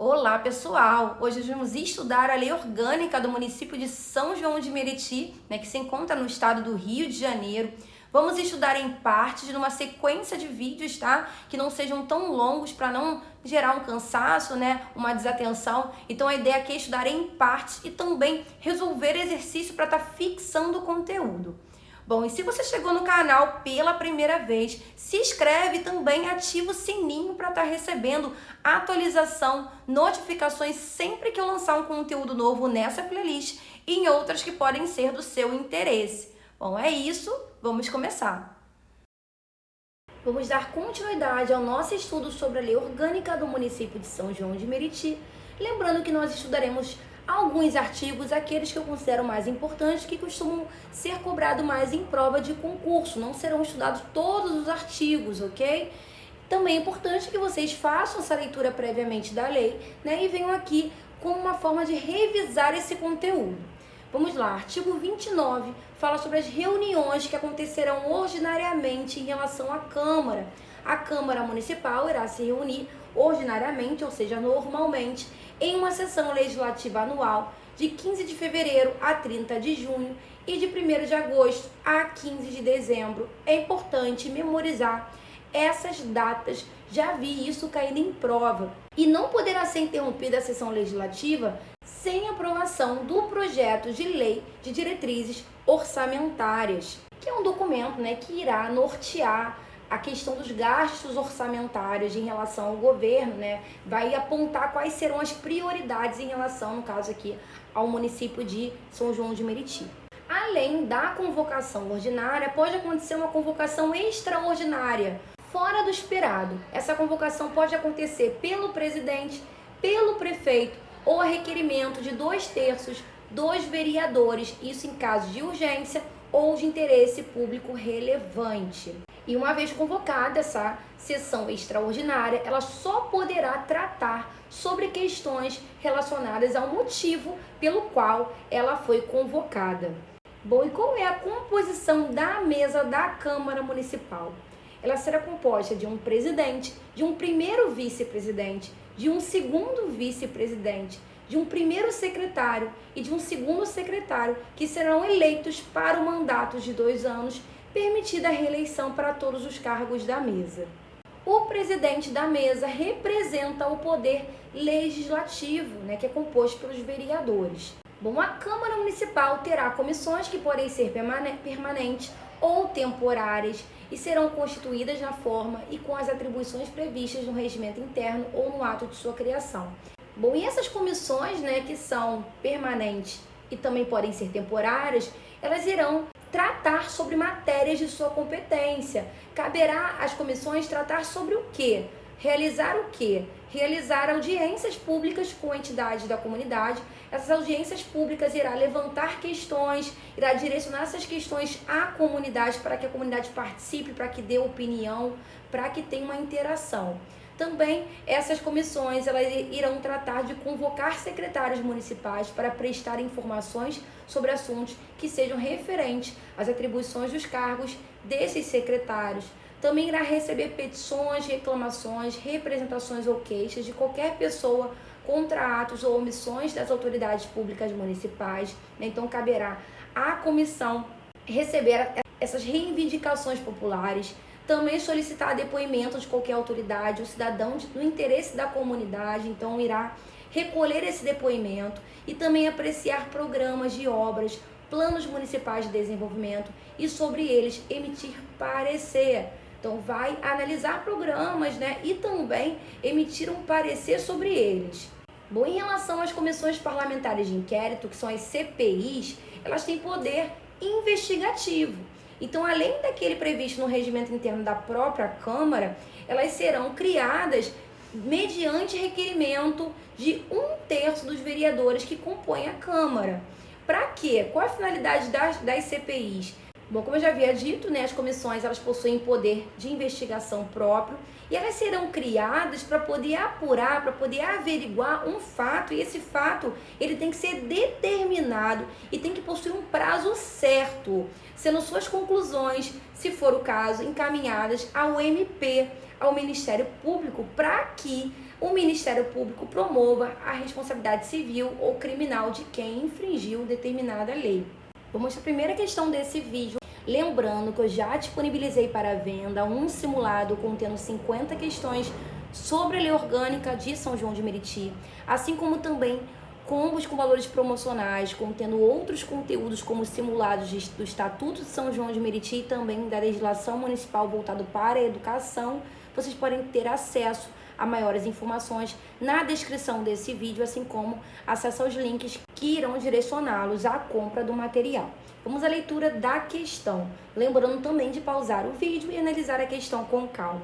Olá, pessoal! Hoje nós vamos estudar a Lei Orgânica do município de São João de Meriti, que se encontra no estado do Rio de Janeiro. Vamos estudar em partes, numa sequência de vídeos, tá? Que não sejam tão longos para não gerar um cansaço, uma desatenção. Então a ideia aqui é estudar em partes e também resolver exercício para estar fixando o conteúdo. Bom, e se você chegou no canal pela primeira vez, se inscreve e também ativa o sininho para estar recebendo atualização, notificações sempre que eu lançar um conteúdo novo nessa playlist e em outras que podem ser do seu interesse. Bom, é isso, vamos começar. Vamos dar continuidade ao nosso estudo sobre a Lei Orgânica do município de São João de Meriti, lembrando que nós estudaremos alguns artigos, aqueles que eu considero mais importantes, que costumam ser cobrados mais em prova de concurso. Não serão estudados todos os artigos, ok? Também é importante que vocês façam essa leitura previamente da lei, e venham aqui como uma forma de revisar esse conteúdo. Vamos lá, artigo 29 fala sobre as reuniões que acontecerão ordinariamente em relação à Câmara. A Câmara Municipal irá se reunir ordinariamente, ou seja, normalmente, em uma sessão legislativa anual de 15 de fevereiro a 30 de junho e de 1º de agosto a 15 de dezembro. É importante memorizar essas datas, já vi isso caindo em prova. E não poderá ser interrompida a sessão legislativa sem aprovação do projeto de lei de diretrizes orçamentárias, que é um documento que irá nortear a questão dos gastos orçamentários em relação ao governo, vai apontar quais serão as prioridades em relação, no caso aqui, ao município de São João de Meriti. Além da convocação ordinária, pode acontecer uma convocação extraordinária, fora do esperado. Essa convocação pode acontecer pelo presidente, pelo prefeito ou a requerimento de 2/3 dos vereadores, isso em caso de urgência ou de interesse público relevante. E uma vez convocada essa sessão extraordinária, ela só poderá tratar sobre questões relacionadas ao motivo pelo qual ela foi convocada. Bom, e qual é a composição da mesa da Câmara Municipal? Ela será composta de um presidente, de um primeiro vice-presidente, de um segundo vice-presidente, de um primeiro secretário e de um segundo secretário, que serão eleitos para o mandato de 2 anos, permitida a reeleição para todos os cargos da mesa. O presidente da mesa representa o poder legislativo, que é composto pelos vereadores. Bom, a Câmara Municipal terá comissões que podem ser permanentes ou temporárias e serão constituídas na forma e com as atribuições previstas no regimento interno ou no ato de sua criação. Bom, e essas comissões, que são permanentes e também podem ser temporárias, elas irão tratar sobre matérias de sua competência. Caberá às comissões tratar sobre o quê? Realizar o quê? Realizar audiências públicas com entidades da comunidade. Essas audiências públicas irá levantar questões, irá direcionar essas questões à comunidade para que a comunidade participe, para que dê opinião, para que tenha uma interação. Também essas comissões elas irão tratar de convocar secretários municipais para prestar informações sobre assuntos que sejam referentes às atribuições dos cargos desses secretários. Também irá receber petições, reclamações, representações ou queixas de qualquer pessoa contra atos ou omissões das autoridades públicas municipais. Então caberá à comissão receber essas reivindicações populares, também solicitar depoimento de qualquer autoridade ou cidadão no interesse da comunidade, então irá recolher esse depoimento e também apreciar programas de obras, planos municipais de desenvolvimento e sobre eles emitir parecer. Então vai analisar programas, e também emitir um parecer sobre eles. Bom, em relação às comissões parlamentares de inquérito, que são as CPIs, elas têm poder investigativo. Então, além daquele previsto no regimento interno da própria Câmara, elas serão criadas mediante requerimento de 1/3 dos vereadores que compõem a Câmara. Para quê? Qual a finalidade das CPIs? Bom, como eu já havia dito, as comissões elas possuem poder de investigação próprio e elas serão criadas para poder apurar, para poder averiguar um fato, e esse fato ele tem que ser determinado e tem que possuir um prazo certo, sendo suas conclusões, se for o caso, encaminhadas ao MP, ao Ministério Público, para que o Ministério Público promova a responsabilidade civil ou criminal de quem infringiu determinada lei. Vou mostrar a primeira questão desse vídeo. Lembrando que eu já disponibilizei para venda um simulado contendo 50 questões sobre a Lei Orgânica de São João de Meriti, assim como também combos com valores promocionais, contendo outros conteúdos como simulados do Estatuto de São João de Meriti e também da legislação municipal voltado para a educação. Vocês podem ter acesso a maiores informações na descrição desse vídeo, assim como acesso aos links que irão direcioná-los à compra do material. Vamos à leitura da questão, lembrando também de pausar o vídeo e analisar a questão com calma.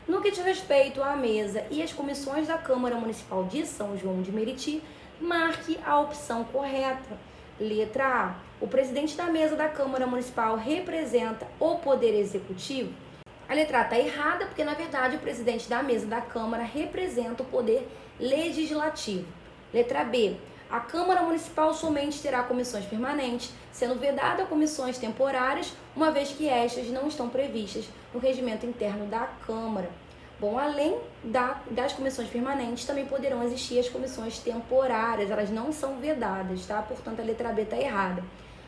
No que diz respeito à mesa e às comissões da Câmara Municipal de São João de Meriti, marque a opção correta. Letra A. O presidente da mesa da Câmara Municipal representa o Poder Executivo? A letra A está errada, porque na verdade o presidente da mesa da Câmara representa o Poder Legislativo. Letra B. A Câmara Municipal somente terá comissões permanentes, sendo vedada comissões temporárias, uma vez que estas não estão previstas no regimento interno da Câmara. Bom, além das comissões permanentes, também poderão existir as comissões temporárias, elas não são vedadas, tá? Portanto, a letra B está errada.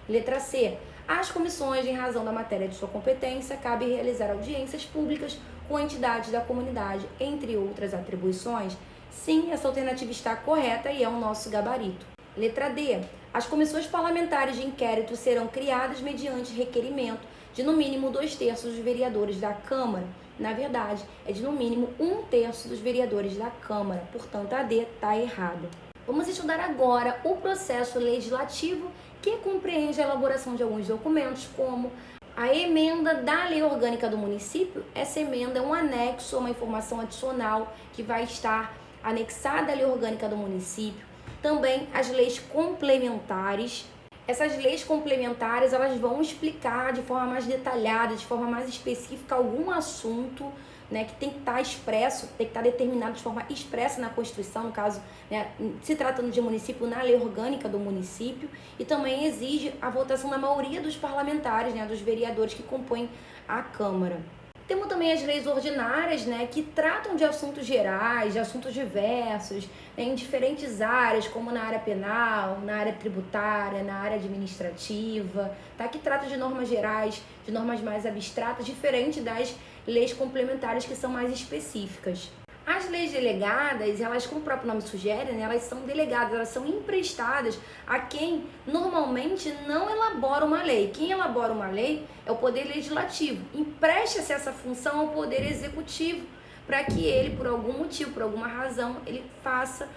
Letra C. As comissões, em razão da matéria de sua competência, cabe realizar audiências públicas com entidades da comunidade, entre outras atribuições. Sim, essa alternativa está correta e é o nosso gabarito. Letra D. As comissões parlamentares de inquérito serão criadas mediante requerimento de no mínimo 2/3 dos vereadores da Câmara. Na verdade, é de no mínimo 1/3 dos vereadores da Câmara. Portanto, a D está errada. Vamos estudar agora o processo legislativo, que compreende a elaboração de alguns documentos, como a emenda da Lei Orgânica do Município. Essa emenda é um anexo, uma informação adicional que vai estar anexada à Lei Orgânica do Município. Também as leis complementares. Essas leis complementares, elas vão explicar de forma mais detalhada, de forma mais específica algum assunto, né, que tem que estar expresso, tem que estar determinado de forma expressa na Constituição, no caso, né, se tratando de município, na Lei Orgânica do Município, e também exige a votação da maioria dos parlamentares, né, dos vereadores que compõem a Câmara. Temos também as leis ordinárias, né, que tratam de assuntos gerais, de assuntos diversos, né, em diferentes áreas, como na área penal, na área tributária, na área administrativa, tá? Que tratam de normas gerais, de normas mais abstratas, diferente das leis complementares que são mais específicas. As leis delegadas, elas, como o próprio nome sugere, né, elas são delegadas, elas são emprestadas a quem normalmente não elabora uma lei. Quem elabora uma lei é o Poder Legislativo. Empresta-se essa função ao Poder Executivo para que ele, por algum motivo, por alguma razão, ele faça,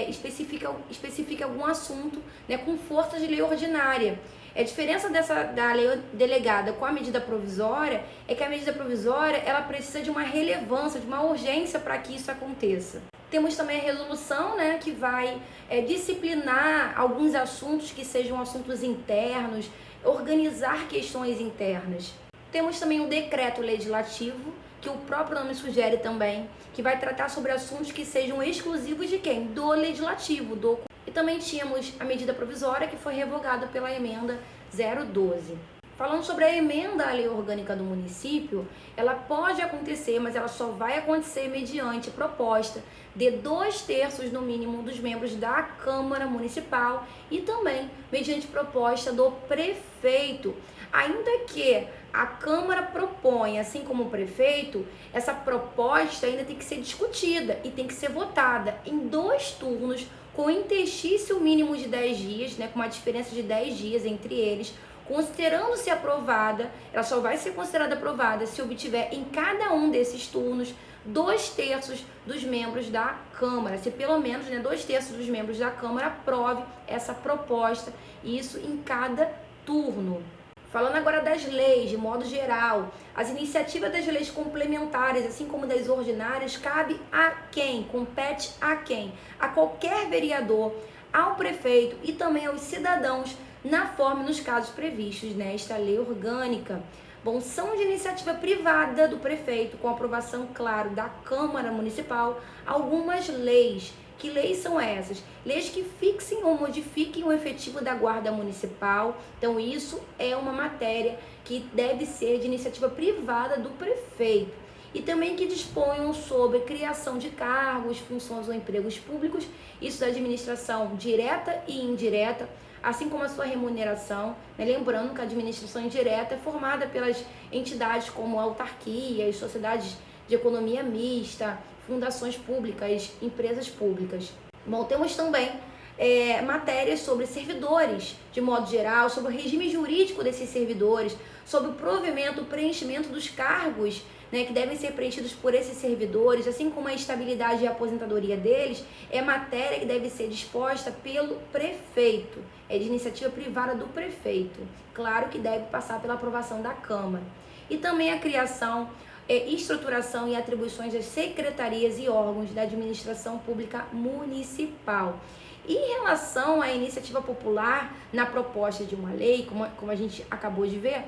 especifique algum assunto, né, com força de lei ordinária. A diferença da lei delegada com a medida provisória é que a medida provisória ela precisa de uma relevância, de uma urgência para que isso aconteça. Temos também a resolução, né, que vai disciplinar alguns assuntos que sejam assuntos internos, organizar questões internas. Temos também o decreto legislativo, que o próprio nome sugere também, que vai tratar sobre assuntos que sejam exclusivos de quem? Do legislativo, E também tínhamos a medida provisória, que foi revogada pela emenda 012. Falando sobre a emenda à Lei Orgânica do Município, ela pode acontecer, mas ela só vai acontecer mediante proposta de 2/3 no mínimo dos membros da Câmara Municipal e também mediante proposta do prefeito. Ainda que a Câmara proponha, assim como o prefeito, essa proposta ainda tem que ser discutida e tem que ser votada em 2 turnos, com interstício mínimo de 10 dias, né, com uma diferença de 10 dias entre eles, considerando-se aprovada. Ela só vai ser considerada aprovada se obtiver em cada um desses turnos 2/3 dos membros da Câmara, se pelo menos, né, 2/3 dos membros da Câmara aprove essa proposta, isso em cada turno. Falando agora das leis, de modo geral, as iniciativas das leis complementares, assim como das ordinárias, cabe a quem? Compete a quem? A qualquer vereador, ao prefeito e também aos cidadãos, na forma e nos casos previstos nesta lei orgânica. Bom, são de iniciativa privada do prefeito, com aprovação, claro, da Câmara Municipal, algumas leis. Que leis são essas? Leis que fixem ou modifiquem o efetivo da Guarda Municipal. Então, isso é uma matéria que deve ser de iniciativa privada do prefeito. e também que disponham sobre criação de cargos, funções ou empregos públicos, isso da administração direta e indireta, assim como a sua remuneração, né? Lembrando que a administração indireta é formada pelas entidades como autarquias, sociedades de economia mista, fundações públicas, empresas públicas. Bom, temos também matérias sobre servidores, de modo geral, sobre o regime jurídico desses servidores, sobre o provimento, o preenchimento dos cargos, né, que devem ser preenchidos por esses servidores, assim como a estabilidade e a aposentadoria deles, é matéria que deve ser disposta pelo prefeito, é de iniciativa privada do prefeito, claro que deve passar pela aprovação da Câmara. E também a criação, estruturação e atribuições das secretarias e órgãos da administração pública municipal. E em relação à iniciativa popular na proposta de uma lei, como a gente acabou de ver,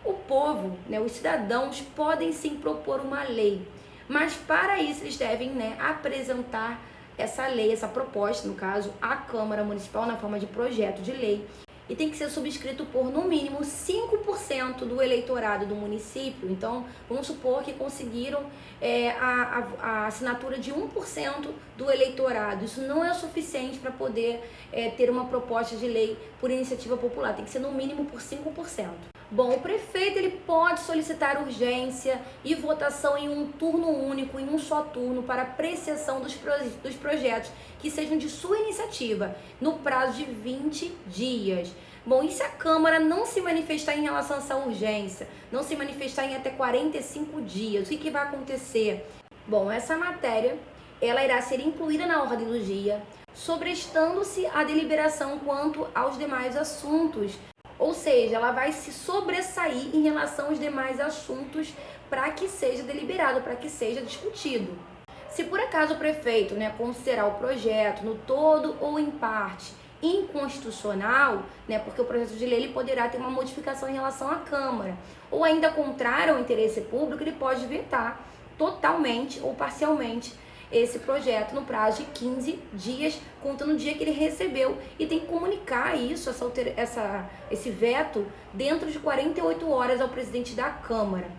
o povo, né, os cidadãos podem sim propor uma lei, mas para isso eles devem, né, apresentar essa lei, essa proposta, no caso, à Câmara Municipal na forma de projeto de lei, e tem que ser subscrito por no mínimo 5% do eleitorado do município. Então, vamos supor que conseguiram a assinatura de 1% do eleitorado. Isso não é o suficiente para poder ter uma proposta de lei por iniciativa popular, tem que ser no mínimo por 5%. Bom, o prefeito ele pode solicitar urgência e votação em um turno único, em um só turno, para apreciação dos projetos que sejam de sua iniciativa, no prazo de 20 dias. Bom, e se a Câmara não se manifestar em relação a essa urgência, não se manifestar em até 45 dias, o que vai acontecer? Bom, essa matéria ela irá ser incluída na ordem do dia, sobrestando-se a deliberação quanto aos demais assuntos. Ou seja, ela vai se sobressair em relação aos demais assuntos para que seja deliberado, para que seja discutido. Se por acaso o prefeito, né, considerar o projeto no todo ou em parte inconstitucional, né, porque o projeto de lei ele poderá ter uma modificação em relação à Câmara, ou ainda contrário ao interesse público, ele pode vetar totalmente ou parcialmente esse projeto no prazo de 15 dias, contando o dia que ele recebeu, e tem que comunicar isso, esse veto, dentro de 48 horas ao presidente da Câmara.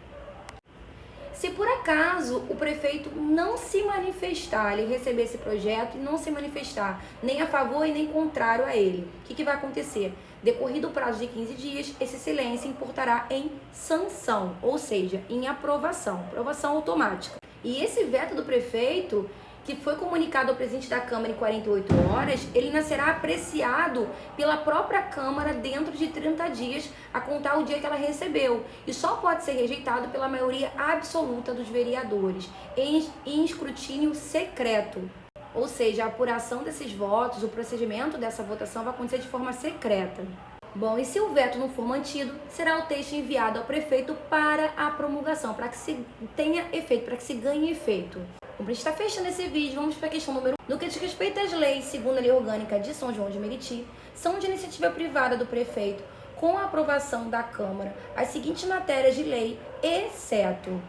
Se por acaso o prefeito não se manifestar, ele receber esse projeto e não se manifestar nem a favor e nem contrário a ele, o que vai acontecer? Decorrido o prazo de 15 dias, esse silêncio importará em sanção, ou seja, em aprovação automática. E esse veto do prefeito, que foi comunicado ao presidente da Câmara em 48 horas, ele ainda será apreciado pela própria Câmara dentro de 30 dias, a contar o dia que ela recebeu. E só pode ser rejeitado pela maioria absoluta dos vereadores, em escrutínio secreto. Ou seja, a apuração desses votos, o procedimento dessa votação vai acontecer de forma secreta. Bom, e se o veto não for mantido, será o texto enviado ao prefeito para a promulgação, para que se tenha efeito, para que se ganhe efeito. Como a gente está fechando esse vídeo, vamos para a questão número 1. No que diz respeito às leis, segundo a Lei Orgânica de São João de Meriti, são de iniciativa privada do prefeito, com a aprovação da Câmara, as seguintes matérias de lei, exceto: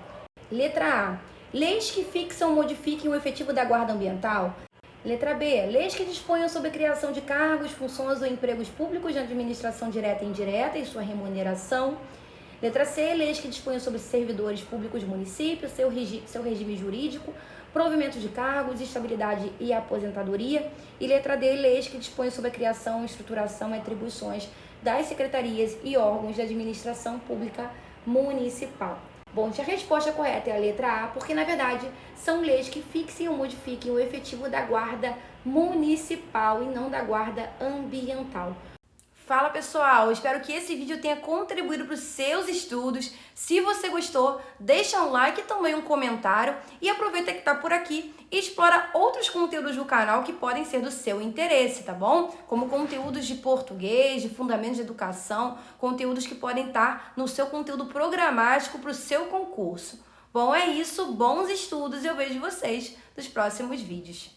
letra A, leis que fixam ou modifiquem o efetivo da Guarda Ambiental. Letra B, leis que disponham sobre a criação de cargos, funções ou empregos públicos de administração direta e indireta e sua remuneração. Letra C, leis que disponham sobre servidores públicos do município, seu regime jurídico, provimento de cargos, estabilidade e aposentadoria. E letra D, leis que dispõem sobre a criação, estruturação e atribuições das secretarias e órgãos da administração pública municipal. Bom, a resposta correta é a letra A, porque na verdade são leis que fixem ou modifiquem o efetivo da guarda municipal e não da guarda ambiental. Fala pessoal, espero que esse vídeo tenha contribuído para os seus estudos. Se você gostou, deixa um like e também um comentário. E aproveita que está por aqui e explora outros conteúdos do canal que podem ser do seu interesse, tá bom? Como conteúdos de português, de fundamentos de educação, conteúdos que podem estar no seu conteúdo programático para o seu concurso. Bom, é isso, bons estudos e eu vejo vocês nos próximos vídeos.